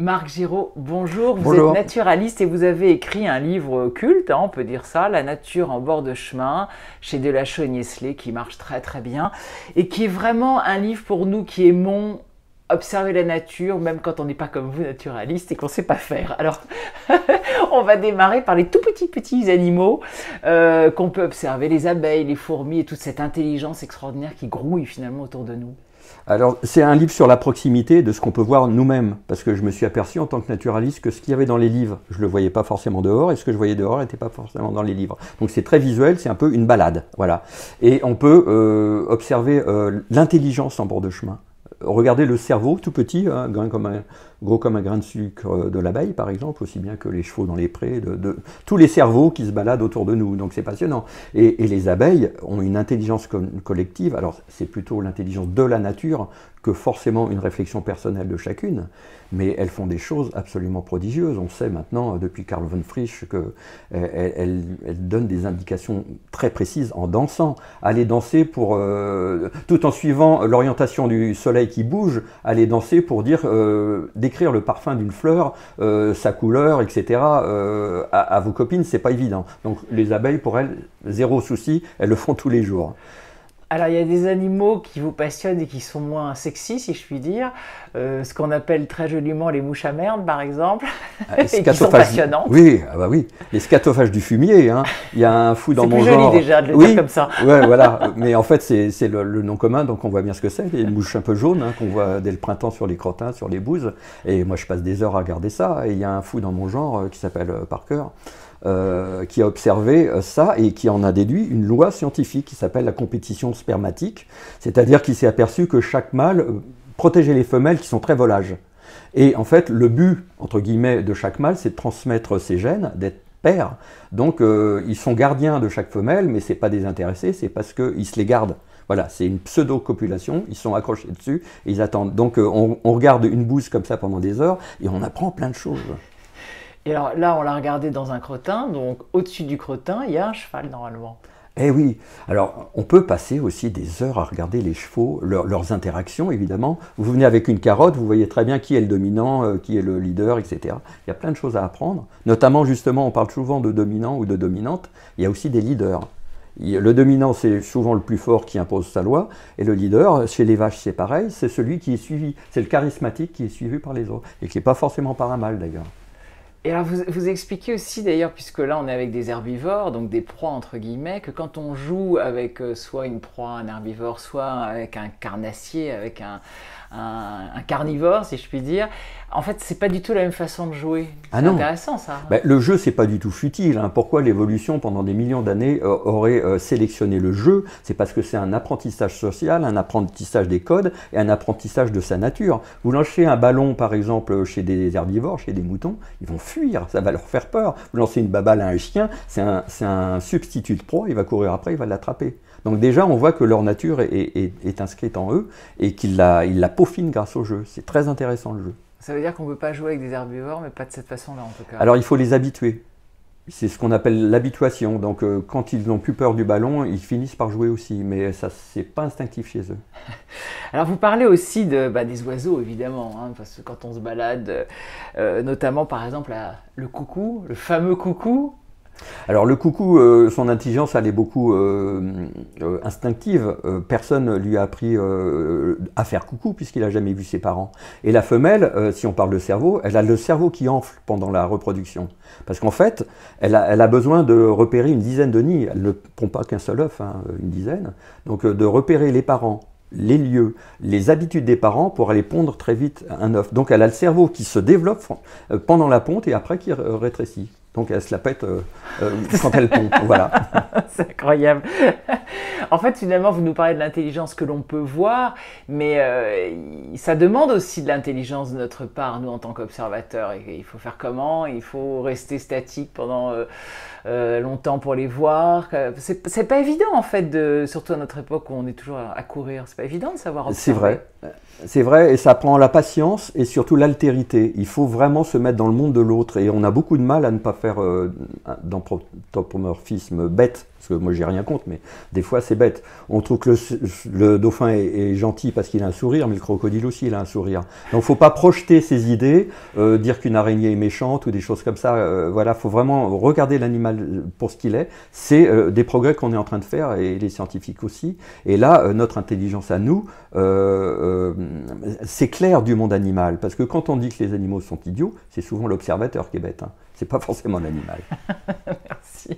Marc Giraud, bonjour, vous êtes Bonjour. naturaliste et vous avez écrit un livre culte, on peut dire ça, La nature en bord de chemin, chez Delachaux et Niestlé, qui marche très très bien, et qui est vraiment un livre pour nous qui aimons observer la nature, même quand on n'est pas comme vous naturaliste et qu'on ne sait pas faire. Alors, on va démarrer par les tout petits animaux qu'on peut observer, les abeilles, les fourmis et toute cette intelligence extraordinaire qui grouille finalement autour de nous. Alors, c'est un livre sur la proximité de ce qu'on peut voir nous-mêmes, parce que je me suis aperçu en tant que naturaliste que ce qu'il y avait dans les livres, je ne le voyais pas forcément dehors, et ce que je voyais dehors n'était pas forcément dans les livres. Donc c'est très visuel, c'est un peu une balade, voilà. Et on peut observer l'intelligence en bord de chemin. Regardez le cerveau tout petit, hein, gros comme un grain de sucre de l'abeille par exemple, aussi bien que les chevaux dans les prés, tous les cerveaux qui se baladent autour de nous, donc c'est passionnant. Et les abeilles ont une intelligence collective, alors c'est plutôt l'intelligence de la nature que forcément une réflexion personnelle de chacune, mais elles font des choses absolument prodigieuses. On sait maintenant, depuis Karl von Frisch, qu'elles donnent des indications très précises en dansant. Aller danser pour, tout en suivant l'orientation du soleil qui bouge, aller danser pour décrire le parfum d'une fleur, sa couleur, etc. À vos copines, c'est pas évident. Donc les abeilles, pour elles, zéro souci, elles le font tous les jours. Alors, il y a des animaux qui vous passionnent et qui sont moins sexy, si je puis dire. Ce qu'on appelle très joliment les mouches à merde, par exemple, et qui sont passionnantes. Oui, ah bah oui, les scatophages du fumier. Hein. Il y a un fou dans mon genre. C'est plus joli déjà de le dire comme ça. Ouais, voilà. Mais en fait, c'est le nom commun, donc on voit bien ce que c'est. Les mouches un peu jaunes hein, qu'on voit dès le printemps sur les crottins, sur les bouses. Et moi, je passe des heures à regarder ça. Et il y a un fou dans mon genre qui s'appelle Parker. Qui a observé ça et qui en a déduit une loi scientifique qui s'appelle la compétition spermatique, c'est-à-dire qu'il s'est aperçu que chaque mâle protégeait les femelles qui sont très volages. Et en fait, le but, entre guillemets, de chaque mâle, c'est de transmettre ses gènes, d'être père. Donc, ils sont gardiens de chaque femelle, mais ce n'est pas désintéressé, c'est parce qu'ils se les gardent. Voilà, c'est une pseudo-copulation, ils sont accrochés dessus et ils attendent. Donc, on regarde une bouse comme ça pendant des heures et on apprend plein de choses. Et alors là, on l'a regardé dans un crottin, donc au-dessus du crottin, il y a un cheval normalement. Eh oui, alors on peut passer aussi des heures à regarder les chevaux, leurs interactions évidemment. Vous venez avec une carotte, vous voyez très bien qui est le dominant, qui est le leader, etc. Il y a plein de choses à apprendre, notamment justement, on parle souvent de dominant ou de dominante, il y a aussi des leaders. Le dominant, c'est souvent le plus fort qui impose sa loi, et le leader, chez les vaches, c'est pareil, c'est celui qui est suivi, c'est le charismatique qui est suivi par les autres, et qui n'est pas forcément par un mâle d'ailleurs. Et alors vous expliquez aussi d'ailleurs, puisque là on est avec des herbivores, donc des proies entre guillemets, que quand on joue avec soit une proie, un herbivore, soit avec un carnassier, avec un carnivore si je puis dire, en fait c'est pas du tout la même façon de jouer. C'est intéressant ça. Ben, le jeu c'est pas du tout futile. Hein. Pourquoi l'évolution pendant des millions d'années aurait sélectionné le jeu? C'est parce que c'est un apprentissage social, un apprentissage des codes et un apprentissage de sa nature. Vous lancez un ballon par exemple chez des herbivores, chez des moutons, ils vont fuir, ça va leur faire peur. Vous lancez une baballe à un chien, c'est un substitut de proie, il va courir après, il va l'attraper. Donc déjà, on voit que leur nature est inscrite en eux et qu'ils la peaufinent grâce au jeu. C'est très intéressant le jeu. Ça veut dire qu'on ne peut pas jouer avec des herbivores, mais pas de cette façon-là en tout cas. Alors il faut les habituer. C'est ce qu'on appelle l'habituation. Donc quand ils n'ont plus peur du ballon, ils finissent par jouer aussi. Mais ça, c'est pas instinctif chez eux. Alors vous parlez aussi des oiseaux évidemment, hein, parce que quand on se balade, notamment par exemple le coucou, le fameux coucou. Alors le coucou, son intelligence, elle est beaucoup instinctive. Personne lui a appris à faire coucou puisqu'il n'a jamais vu ses parents. Et la femelle, si on parle de cerveau, elle a le cerveau qui enfle pendant la reproduction. Parce qu'en fait, elle a besoin de repérer une dizaine de nids. Elle ne pond pas qu'un seul œuf, hein, une dizaine. Donc de repérer les parents, les lieux, les habitudes des parents pour aller pondre très vite un œuf. Donc elle a le cerveau qui se développe pendant la ponte et après qui rétrécit. Donc elle se la pète quand elle pond. Voilà. C'est incroyable. En fait, finalement, vous nous parlez de l'intelligence que l'on peut voir, mais ça demande aussi de l'intelligence de notre part, nous, en tant qu'observateurs. Il faut faire comment? Il faut rester statique pendant longtemps pour les voir. C'est pas évident, en fait, surtout à notre époque où on est toujours à courir. C'est pas évident de savoir observer. C'est vrai. C'est vrai, et ça prend la patience et surtout l'altérité. Il faut vraiment se mettre dans le monde de l'autre. Et on a beaucoup de mal à ne pas faire d'anthropomorphisme bête, parce que moi j'ai rien contre, mais des fois c'est bête. bête. On trouve que le dauphin est gentil parce qu'il a un sourire, mais le crocodile aussi, il a un sourire. Donc, il ne faut pas projeter ses idées, dire qu'une araignée est méchante ou des choses comme ça. Voilà, il faut vraiment regarder l'animal pour ce qu'il est. C'est des progrès qu'on est en train de faire, et les scientifiques aussi. Et là, notre intelligence à nous, c'est clair du monde animal. Parce que quand on dit que les animaux sont idiots, c'est souvent l'observateur qui est bête. Hein. C'est pas forcément l'animal. Merci.